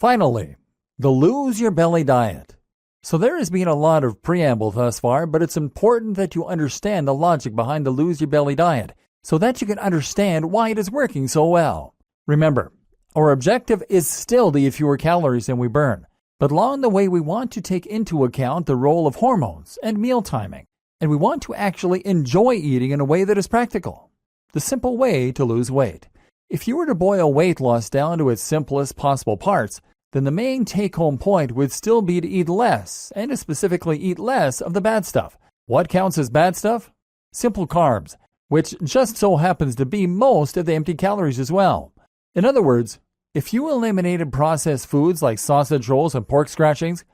Finally, the lose your belly diet. So there has been a lot of preamble thus far, but it's important that you understand the logic behind the lose your belly diet so that you can understand why it is working so well. Remember, our objective is still to eat fewer calories than we burn, but along the way we want to take into account the role of hormones and meal timing, and we want to actually enjoy eating in a way that is practical. The simple way to lose weight. If you were to boil weight loss down to its simplest possible parts, then the main take-home point would still be to eat less, and to specifically eat less of the bad stuff. What counts as bad stuff? Simple carbs, which just so happens to be most of the empty calories as well. In other words, if you eliminated processed foods like sausage rolls and pork scratchings,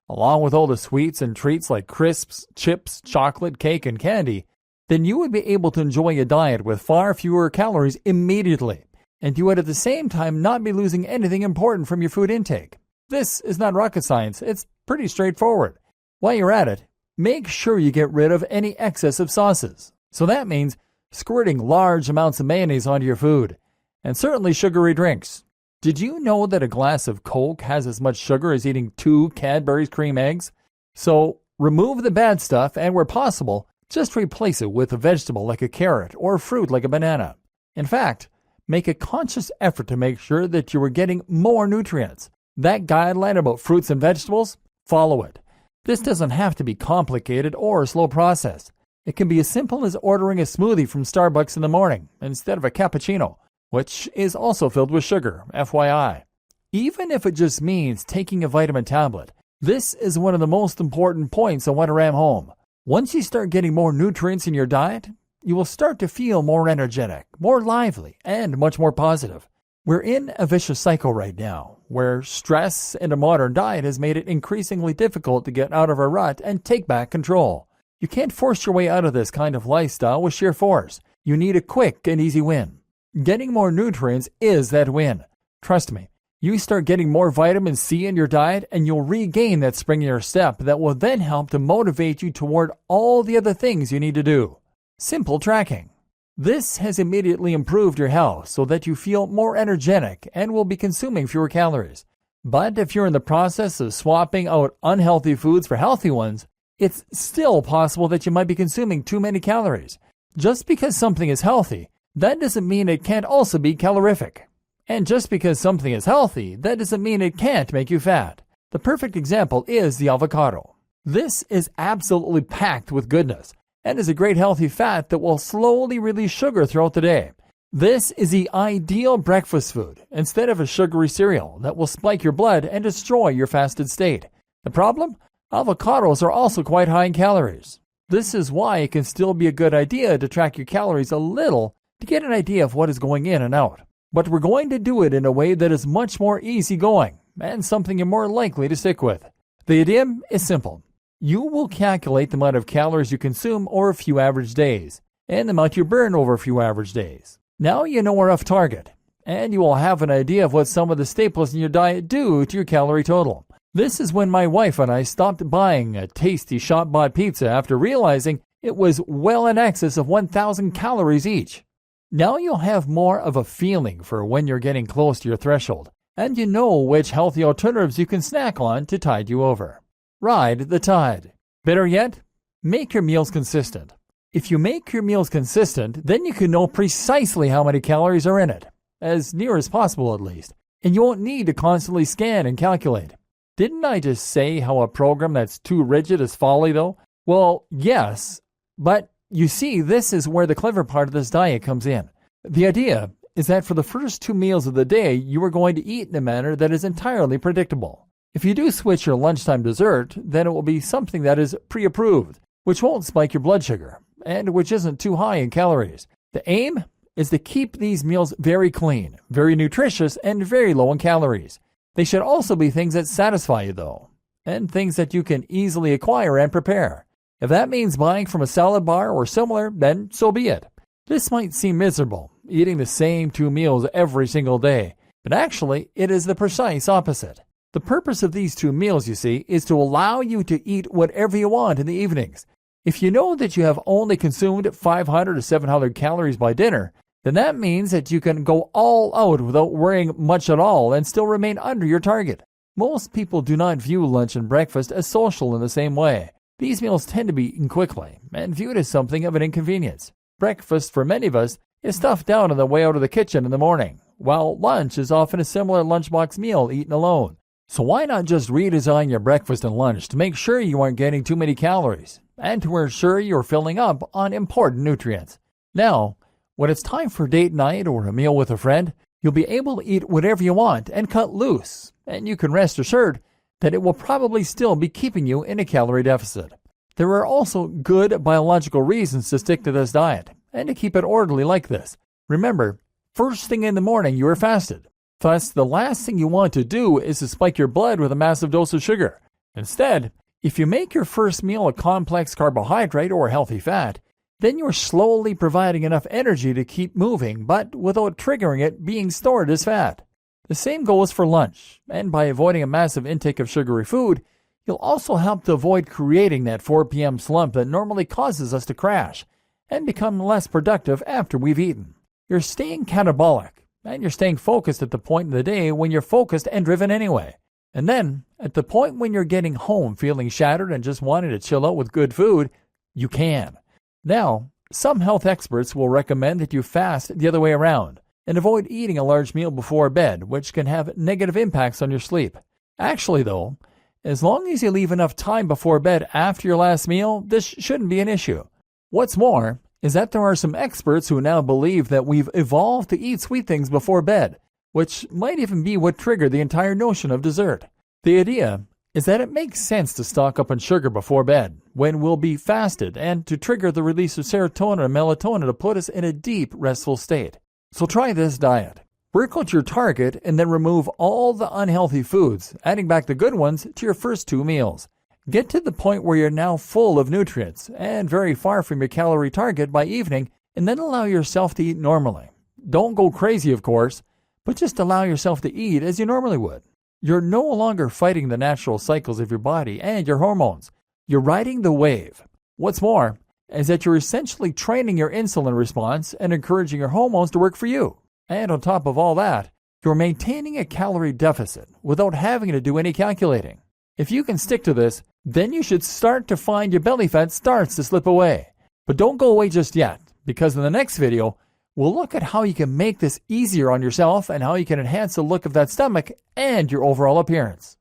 along with all the sweets and treats like crisps, chips, chocolate, cake, and candy, then you would be able to enjoy a diet with far fewer calories immediately, and you would at the same time not be losing anything important from your food intake. This is not rocket science, it's pretty straightforward. While you're at it, make sure you get rid of any excess of sauces. So that means squirting large amounts of mayonnaise onto your food, and certainly sugary drinks. Did you know that a glass of Coke has as much sugar as eating 2 Cadbury's cream eggs? So remove the bad stuff, and where possible, just replace it with a vegetable like a carrot or a fruit like a banana. In fact, make a conscious effort to make sure that you are getting more nutrients. That guideline about fruits and vegetables, follow it. This doesn't have to be complicated or a slow process. It can be as simple as ordering a smoothie from Starbucks in the morning instead of a cappuccino, which is also filled with sugar, FYI. Even if it just means taking a vitamin tablet, this is one of the most important points I want to ram home. Once you start getting more nutrients in your diet, you will start to feel more energetic, more lively, and much more positive. We're in a vicious cycle right now, where stress in a modern diet has made it increasingly difficult to get out of a rut and take back control. You can't force your way out of this kind of lifestyle with sheer force. You need a quick and easy win. Getting more nutrients is that win. Trust me, you start getting more vitamin C in your diet and you'll regain that spring in your step that will then help to motivate you toward all the other things you need to do. Simple tracking. This has immediately improved your health so that you feel more energetic and will be consuming fewer calories. But if you're in the process of swapping out unhealthy foods for healthy ones, it's still possible that you might be consuming too many calories. Just because something is healthy, that doesn't mean it can't also be calorific. And just because something is healthy, that doesn't mean it can't make you fat. The perfect example is the avocado. This is absolutely packed with goodness and is a great healthy fat that will slowly release sugar throughout the day. This is the ideal breakfast food instead of a sugary cereal that will spike your blood and destroy your fasted state. The problem? Avocados are also quite high in calories. This is why it can still be a good idea to track your calories a little to get an idea of what is going in and out. But we're going to do it in a way that is much more easygoing and something you're more likely to stick with. The idea is simple. You will calculate the amount of calories you consume over a few average days and the amount you burn over a few average days. Now you know a rough target, and you will have an idea of what some of the staples in your diet do to your calorie total. This is when my wife and I stopped buying a tasty shop-bought pizza after realizing it was well in excess of 1,000 calories each. Now you'll have more of a feeling for when you're getting close to your threshold, and you know which healthy alternatives you can snack on to tide you over. Ride the tide. Better yet, make your meals consistent. If you make your meals consistent, then you can know precisely how many calories are in it, as near as possible at least, and you won't need to constantly scan and calculate. Didn't I just say how a program that's too rigid is folly, though? Well, yes, but you see, this is where the clever part of this diet comes in. The idea is that for the first 2 meals of the day, you are going to eat in a manner that is entirely predictable. If you do switch your lunchtime dessert, then it will be something that is pre-approved, which won't spike your blood sugar, and which isn't too high in calories. The aim is to keep these meals very clean, very nutritious, and very low in calories. They should also be things that satisfy you, though, and things that you can easily acquire and prepare. If that means buying from a salad bar or similar, then so be it. This might seem miserable, eating the same 2 meals every single day, but actually it is the precise opposite. The purpose of these 2 meals, you see, is to allow you to eat whatever you want in the evenings. If you know that you have only consumed 500 to 700 calories by dinner, then that means that you can go all out without worrying much at all and still remain under your target. Most people do not view lunch and breakfast as social in the same way. These meals tend to be eaten quickly and viewed as something of an inconvenience. Breakfast, for many of us, is stuffed down on the way out of the kitchen in the morning, while lunch is often a similar lunchbox meal eaten alone. So why not just redesign your breakfast and lunch to make sure you aren't getting too many calories and to ensure you're filling up on important nutrients? Now, when it's time for date night or a meal with a friend, you'll be able to eat whatever you want and cut loose, and you can rest assured that it will probably still be keeping you in a calorie deficit. There are also good biological reasons to stick to this diet and to keep it orderly like this. Remember, first thing in the morning you are fasted. Thus, the last thing you want to do is to spike your blood with a massive dose of sugar. Instead, if you make your first meal a complex carbohydrate or healthy fat, then you're slowly providing enough energy to keep moving, but without triggering it being stored as fat. The same goes for lunch, and by avoiding a massive intake of sugary food, you'll also help to avoid creating that 4 p.m. slump that normally causes us to crash and become less productive after we've eaten. You're staying catabolic, and you're staying focused at the point in the day when you're focused and driven anyway. And then, at the point when you're getting home feeling shattered and just wanting to chill out with good food, you can. Now, some health experts will recommend that you fast the other way around and avoid eating a large meal before bed, which can have negative impacts on your sleep. Actually, though, as long as you leave enough time before bed after your last meal, this shouldn't be an issue. What's more is that there are some experts who now believe that we've evolved to eat sweet things before bed, which might even be what triggered the entire notion of dessert. The idea is that it makes sense to stock up on sugar before bed when we'll be fasted and to trigger the release of serotonin and melatonin to put us in a deep, restful state. So try this diet. Work out your target and then remove all the unhealthy foods, adding back the good ones to your first 2 meals. Get to the point where you're now full of nutrients and very far from your calorie target by evening, and then allow yourself to eat normally. Don't go crazy, of course, but just allow yourself to eat as you normally would. You're no longer fighting the natural cycles of your body and your hormones. You're riding the wave. What's more is that you're essentially training your insulin response and encouraging your hormones to work for you. And on top of all that, you're maintaining a calorie deficit without having to do any calculating. If you can stick to this, then you should start to find your belly fat starts to slip away. But don't go away just yet, because in the next video, we'll look at how you can make this easier on yourself and how you can enhance the look of that stomach and your overall appearance.